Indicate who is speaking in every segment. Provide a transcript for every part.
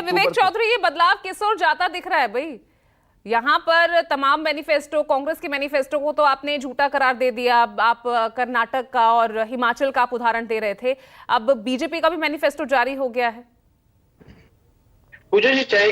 Speaker 1: विवेक चौधरी, ये बदलाव किस ओर जाता दिख रहा है भाई? यहाँ पर तमाम मैनिफेस्टो, कांग्रेस के मैनिफेस्टो को तो आपने झूठा करार दे दिया। आप कर्नाटक का और हिमाचल का आप उदाहरण दे रहे थे, अब बीजेपी का भी मैनिफेस्टो जारी हो गया है।
Speaker 2: पूजा जी, चाहे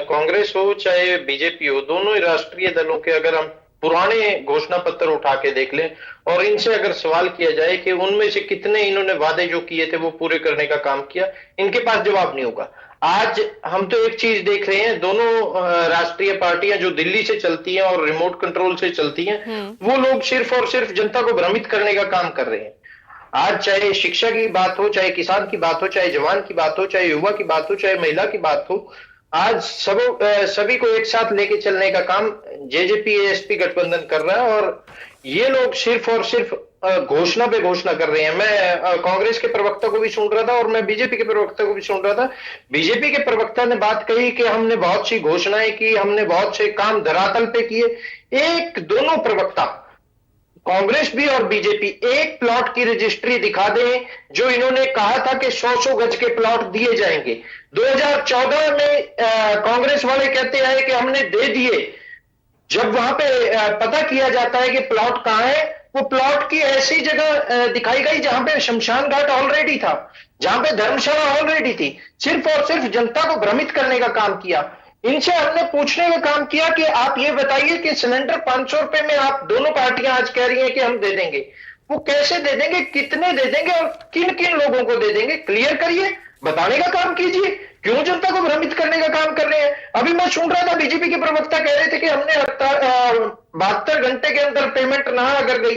Speaker 2: कांग्रेस हो चाहे बीजेपी हो, दोनों ही राष्ट्रीय दलों के अगर हम पुराने घोषणा पत्र उठा के देख लें और इनसे अगर सवाल किया जाए कि उनमें से कितने इन्होंने वादे जो किए थे वो पूरे करने का काम किया, इनके पास जवाब नहीं होगा। आज हम तो एक चीज देख रहे हैं, दोनों राष्ट्रीय पार्टियां जो दिल्ली से चलती हैं और रिमोट कंट्रोल से चलती हैं, वो लोग सिर्फ और सिर्फ जनता को भ्रमित करने का काम कर रहे हैं। आज चाहे शिक्षा की बात हो, चाहे किसान की बात हो, चाहे जवान की बात हो, चाहे युवा की बात हो, चाहे महिला की बात हो, आज सभी को एक साथ लेके चलने का काम जेजेपी एएसपी गठबंधन कर रहा है। और ये लोग सिर्फ और सिर्फ घोषणा पे घोषणा कर रहे हैं। मैं कांग्रेस के प्रवक्ता को भी सुन रहा था और मैं बीजेपी के प्रवक्ता को भी सुन रहा था। बीजेपी के प्रवक्ता ने बात कही कि हमने बहुत सी घोषणाएं की, हमने बहुत से काम धरातल पे किए। एक दोनों प्रवक्ता, कांग्रेस भी और बीजेपी, एक प्लॉट की रजिस्ट्री दिखा दें जो इन्होंने कहा था कि 100-100 गज के प्लॉट दिए जाएंगे। 2014 में कांग्रेस वाले कहते हैं कि हमने दे दिए। जब वहां पे पता किया जाता है कि प्लॉट कहां है, वो प्लॉट की ऐसी जगह दिखाई गई जहां पे शमशान घाट ऑलरेडी था, जहां पे धर्मशाला ऑलरेडी थी। सिर्फ और सिर्फ जनता को भ्रमित करने का काम किया। इनसे हमने पूछने का काम किया कि आप ये बताइए कि सिलेंडर 500 रुपए में आप दोनों पार्टियां आज कह रही हैं कि हम दे देंगे, वो कैसे दे देंगे, कितने दे देंगे और किन किन लोगों को दे देंगे? क्लियर करिए, बताने का काम कीजिए। क्यों जनता को भ्रमित करने का काम कर रहे हैं? अभी मैं सुन रहा था बीजेपी के प्रवक्ता कह रहे थे कि हमने 72 घंटे के अंदर पेमेंट ना अगर गई।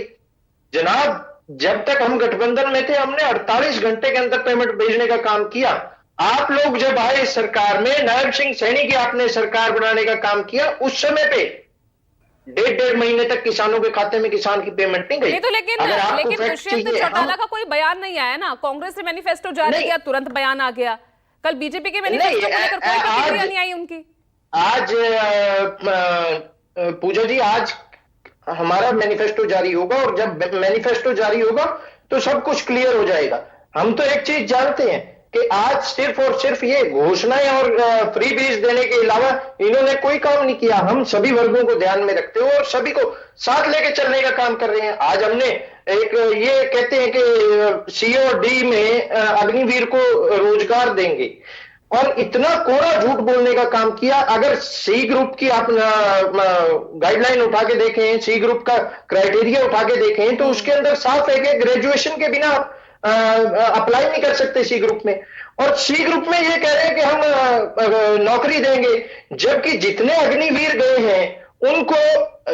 Speaker 2: जनाब, जब तक हम गठबंधन में थे हमने 48 घंटे के अंदर पेमेंट भेजने का काम किया। आप लोग जब आए सरकार में, नायब सिंह सैनी की आपने सरकार बनाने का काम किया, उस समय पे 1.5 महीने तक किसानों के खाते में किसान की पेमेंट नहीं गई।
Speaker 1: नहीं तो लेकिन दुष्यंत चौटाला का कोई बयान नहीं आया ना। कांग्रेस ने मैनिफेस्टो जारी किया, तुरंत बयान आ गया। कल बीजेपी के मैनिफेस्टो को लेकर कोई प्रतिक्रिया नहीं आई उनकी।
Speaker 2: आज पूजा जी, आज हमारा मैनिफेस्टो जारी होगा और जब मैनिफेस्टो जारी होगा तो सब कुछ क्लियर हो जाएगा। हम तो एक चीज जानते हैं कि आज सिर्फ और सिर्फ ये घोषणाएं और फ्री बीज देने के अलावा इन्होंने कोई काम नहीं किया। हम सभी वर्गों को ध्यान में रखते हुए और सभी को साथ लेके चलने का काम कर रहे हैं। आज हमने एक ये कहते हैं कि सीओडी में अग्निवीर को रोजगार देंगे और इतना कोरा झूठ बोलने का काम किया। अगर सी ग्रुप की आप गाइडलाइन उठा के देखें, सी ग्रुप का क्राइटेरिया उठा के देखें तो उसके अंदर साफ है कि ग्रेजुएशन के बिना अप्लाई नहीं कर सकते सी ग्रुप में। और सी ग्रुप में ये कह रहे हैं कि हम नौकरी देंगे, जबकि जितने अग्निवीर गए हैं उनको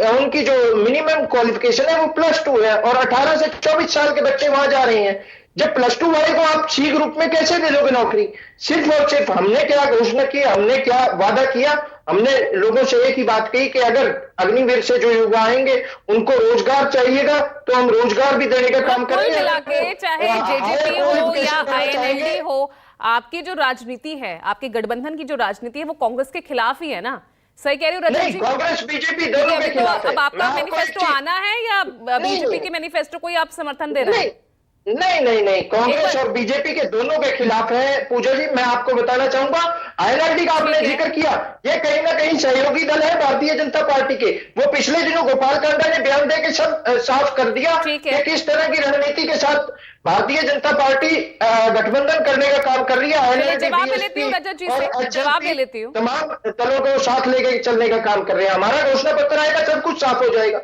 Speaker 2: उनकी जो मिनिमम क्वालिफिकेशन है वो +2 है और 18 से 24 साल के बच्चे वहां जा रहे हैं। जब +2 वाले को आप सी ग्रुप में कैसे दे दोगे नौकरी? सिर्फ और सिर्फ हमने क्या घोषणा की, हमने क्या वादा किया? हमने लोगों से एक ही बात कही कि अगर अग्निवीर से जो युवा आएंगे उनको रोजगार चाहिएगा तो हम रोजगार भी देने का काम करेंगे।
Speaker 1: चाहे जेजेपी हो या आईएनएलडी हो, आपकी जो राजनीति है, आपकी गठबंधन की जो राजनीति है वो कांग्रेस के खिलाफ ही है ना? सही कह रही हूँ रजत जी?
Speaker 2: कांग्रेस बीजेपी दोनों के खिलाफ है।
Speaker 1: अब आपका मैनिफेस्टो आना है या बीजेपी के मैनिफेस्टो को ही आप समर्थन दे रहे हैं?
Speaker 2: नहीं, कांग्रेस और बीजेपी के दोनों के खिलाफ है। पूजा जी, मैं आपको बताना चाहूंगा, आईएनएलडी का आपने जिक्र किया, ये कहीं ना कहीं सहयोगी दल है भारतीय जनता पार्टी के। वो पिछले दिनों गोपाल कांडा ने बयान देकर सब साफ कर दिया कि किस तरह की रणनीति के साथ भारतीय जनता पार्टी गठबंधन करने का काम कर रही है।
Speaker 1: जवाब ले लेती हूँ रजत जी से, जवाब ले लेती हूँ।
Speaker 2: तमाम दलों को साथ लेके चलने का काम कर रहे हैं। हमारा घोषणा पत्र आएगा, सब कुछ साफ हो जाएगा।